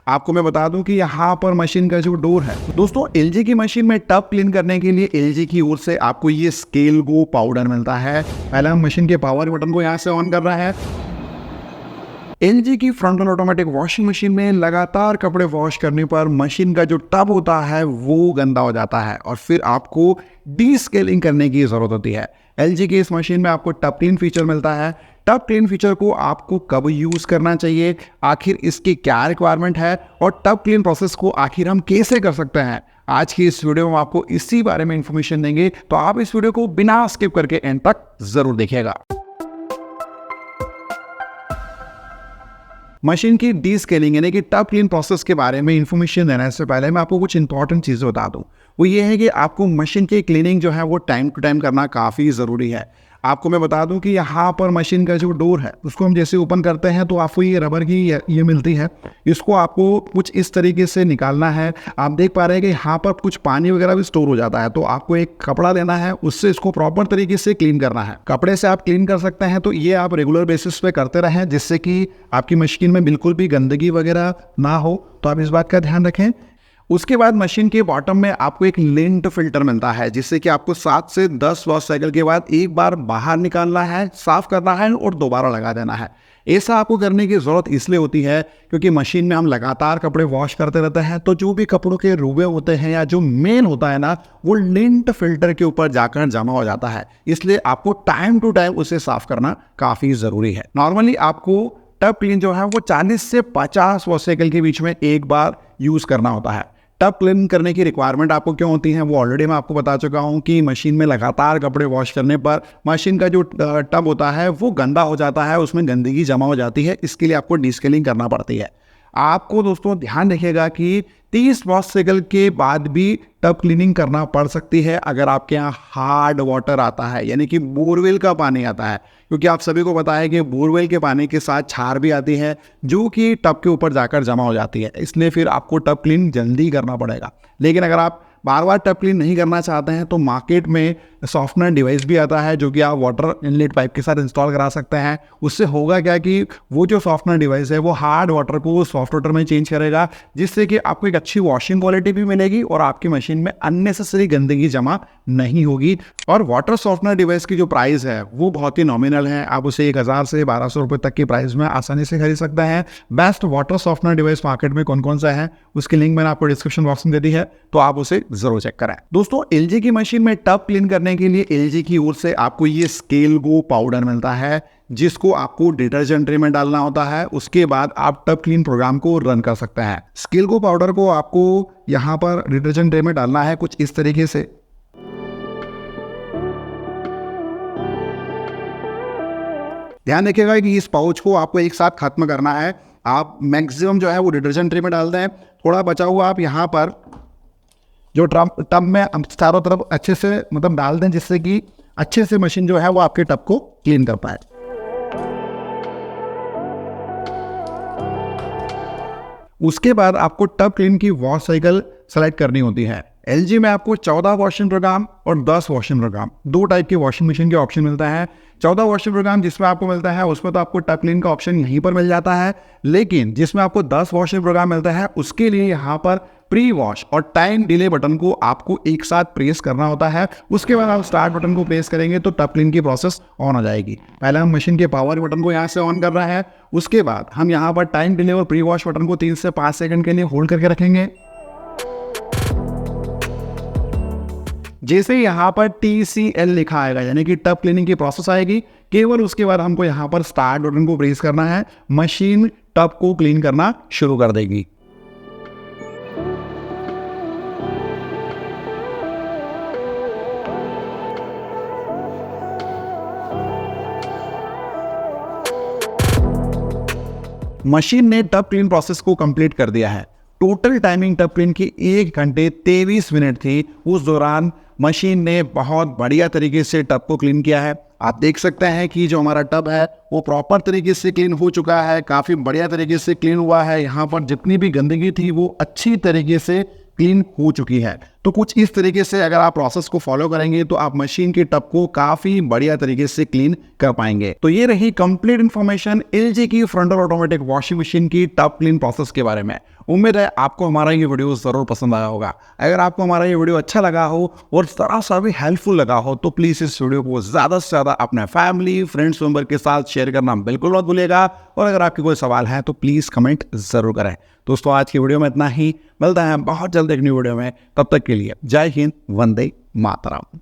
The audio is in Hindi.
आपको मैं बता दूं कि यहाँ पर मशीन का जो डोर है दोस्तों, एलजी की मशीन में टब क्लीन करने के लिए एलजी की ओर से आपको ये स्केल गो पाउडर मिलता है। पहले हम मशीन के पावर बटन को यहाँ से ऑन कर रहा है। एलजी की फ्रंटल ऑटोमेटिक वॉशिंग मशीन में लगातार कपड़े वॉश करने पर मशीन का जो टब होता है वो गंदा हो जाता है और फिर आपको डीस्केलिंग करने की जरूरत होती है। एलजी की इस मशीन में आपको टब क्लीन फीचर मिलता है। टब क्लीन फीचर को आपको कब यूज करना चाहिए, आखिर इसकी क्या रिक्वायरमेंट है और टब क्लीन प्रोसेस को आखिर हम कैसे कर सकते हैं, आज की इस वीडियो में आपको इसी बारे में इंफॉर्मेशन देंगे। तो आप इस वीडियो को बिना स्किप करके एंड तक जरूर देखिएगा। मशीन की डीस्केलिंग यानी कि टब क्लीन प्रोसेस के बारे में इंफॉर्मेशन देने से पहले मैं आपको कुछ इंपॉर्टेंट चीज़ें बता दूं। वो ये है कि आपको मशीन की क्लीनिंग जो है वो टाइम टू टाइम करना काफ़ी ज़रूरी है। आपको मैं बता दूं कि यहाँ पर मशीन का जो डोर है उसको हम जैसे ओपन करते हैं तो आपको ये रबर की ये मिलती है। इसको आपको कुछ इस तरीके से निकालना है। आप देख पा रहे हैं कि यहाँ पर कुछ पानी वगैरह भी स्टोर हो जाता है, तो आपको एक कपड़ा लेना है, उससे इसको प्रॉपर तरीके से क्लीन करना है। कपड़े से आप क्लीन कर सकते हैं, तो ये आप रेगुलर बेसिस पे करते रहें जिससे कि आपकी मशीन में बिल्कुल भी गंदगी वगैरह ना हो। तो आप इस बात का ध्यान रखें। उसके बाद मशीन के बॉटम में आपको एक लिंट फिल्टर मिलता है जिससे कि आपको 7 से 10 वॉश साइकिल के बाद एक बार बाहर निकालना है, साफ करना है और दोबारा लगा देना है। ऐसा आपको करने की ज़रूरत इसलिए होती है क्योंकि मशीन में हम लगातार कपड़े वॉश करते रहते हैं, तो जो भी कपड़ों के रुवे होते हैं या जो मेन होता है ना, वो लिंट फिल्टर के ऊपर जाकर जमा हो जाता है। इसलिए आपको टाइम टू टाइम उसे साफ करना काफ़ी ज़रूरी है। नॉर्मली आपको टब क्लीन जो है वो 40 से 50 वॉश साइकिल के बीच में एक बार यूज़ करना होता है। टब क्लीन करने की रिक्वायरमेंट आपको क्यों होती है वो ऑलरेडी मैं आपको बता चुका हूं कि मशीन में लगातार कपड़े वॉश करने पर मशीन का जो टब होता है वो गंदा हो जाता है, उसमें गंदगी जमा हो जाती है। इसके लिए आपको डीस्केलिंग करना पड़ती है। आपको दोस्तों ध्यान रखिएगा कि 30 वॉश साइकिल के बाद भी टब क्लीनिंग करना पड़ सकती है अगर आपके यहाँ हार्ड वाटर आता है, यानी कि बोरवेल का पानी आता है, क्योंकि आप सभी को पता है कि बोरवेल के पानी के साथ क्षार भी आती है जो कि टब के ऊपर जाकर जमा हो जाती है। इसलिए फिर आपको टब क्लीन जल्दी करना पड़ेगा। लेकिन अगर आप बार बार टब क्लीन नहीं करना चाहते हैं तो मार्केट में सॉफ्टनर डिवाइस भी आता है जो कि आप वाटर इनलेट पाइप के साथ इंस्टॉल करा सकते हैं। उससे होगा क्या कि वो जो सॉफ्टनर डिवाइस है वो हार्ड वाटर को सॉफ्ट वाटर में चेंज करेगा, जिससे कि आपको एक अच्छी वॉशिंग क्वालिटी भी मिलेगी और आपकी मशीन में अननेसेसरी गंदगी जमा नहीं होगी। और वाटर सॉफ्टनर डिवाइस की जो प्राइस है वो बहुत ही नॉमिनल है। आप उसे 1000 से 1200 रुपये तक की प्राइस में आसानी से खरीद सकते हैं। Best water softener device market में कौन कौन सा है उसकी लिंक मैंने आपको डिस्क्रिप्शन बॉक्स में दे दी है, तो आप उसे जरूर चेक करें। दोस्तों, एलजी की मशीन में टब क्लीन करने के लिए एलजी की ओर से आपको ये स्केल गो पाउडर मिलता है जिसको आपको डिटर्जेंट ट्रे में डालना होता है। उसके बाद आप टब क्लीन प्रोग्राम को रन कर सकते हैं। स्केल गो पाउडर को आपको यहाँ पर डिटर्जेंट ट्रे में डालना है कुछ इस तरीके से। ध्यान रखिएगा कि इस पाउच को आपको एक साथ खत्म करना है। आप मैक्सिमम जो है वो डिटर्जेंट ट्रे में डाल दें, थोड़ा बचा हुआ आप यहाँ पर जो टब में चारों तरफ अच्छे से डाल दें जिससे कि अच्छे से मशीन जो है वो आपके टब को क्लीन कर पाए। उसके बाद आपको टब क्लीन की वॉश साइकिल सेलेक्ट करनी होती है। एलजी में आपको 14 वॉशिंग प्रोग्राम और 10 वॉशिंग प्रोग्राम, दो टाइप के वॉशिंग मशीन के ऑप्शन मिलता है। 14 वॉशिंग प्रोग्राम जिसमें आपको मिलता है उसमें तो आपको टब क्लीन का ऑप्शन यहीं पर मिल जाता है, लेकिन जिसमें आपको 10 वॉशिंग प्रोग्राम मिलता है उसके लिए यहाँ पर प्री वॉश और टाइम डिले बटन को आपको एक साथ प्रेस करना होता है। उसके बाद आप स्टार्ट बटन को प्रेस करेंगे तो टब क्लीन की प्रोसेस ऑन हो जाएगी। पहले हम मशीन के पावर बटन को यहाँ से ऑन कर रहा है। उसके बाद हम यहाँ पर टाइम डिले और प्री वॉश बटन को 3 से 5 सेकंड के लिए होल्ड करके रखेंगे। जैसे यहाँ पर TCL लिखा आएगा यानी कि टब क्लीनिंग की प्रोसेस आएगी, केवल उसके बाद हमको यहाँ पर स्टार्ट बटन को प्रेस करना है। मशीन टब को क्लीन करना शुरू कर देगी। मशीन ने टब क्लीन प्रोसेस को कंप्लीट कर दिया है। टोटल टाइमिंग टब क्लीन की 1 घंटे 23 मिनट थी। उस दौरान मशीन ने बहुत बढ़िया तरीके से टब को क्लीन किया है। आप देख सकते हैं कि जो हमारा टब है वो प्रॉपर तरीके से क्लीन हो चुका है, काफ़ी बढ़िया तरीके से क्लीन हुआ है। यहाँ पर जितनी भी गंदगी थी वो अच्छी तरीके से क्लीन हो चुकी है। तो कुछ इस तरीके से अगर आप प्रोसेस को फॉलो करेंगे तो आप मशीन के टब को काफी बढ़िया तरीके से क्लीन कर पाएंगे। तो ये रही कंप्लीट इन्फॉर्मेशन एलजी की फ्रंटल ऑटोमेटिक वॉशिंग मशीन की टब क्लीन प्रोसेस के बारे में। उम्मीद है आपको हमारा ये वीडियो ज़रूर पसंद आया होगा। अगर आपको हमारा ये वीडियो अच्छा लगा हो और ज़रा सा भी हेल्पफुल लगा हो तो प्लीज़ इस वीडियो को ज़्यादा से ज़्यादा अपने फैमिली फ्रेंड्स मेंबर के साथ शेयर करना बिल्कुल मत भूलिएगा। और अगर आपके कोई सवाल है तो प्लीज़ कमेंट ज़रूर करें। दोस्तों आज की वीडियो में इतना ही, मिलता है बहुत जल्द एक न्यू वीडियो में। तब तक के लिए जय हिंद, वंदे मातरम।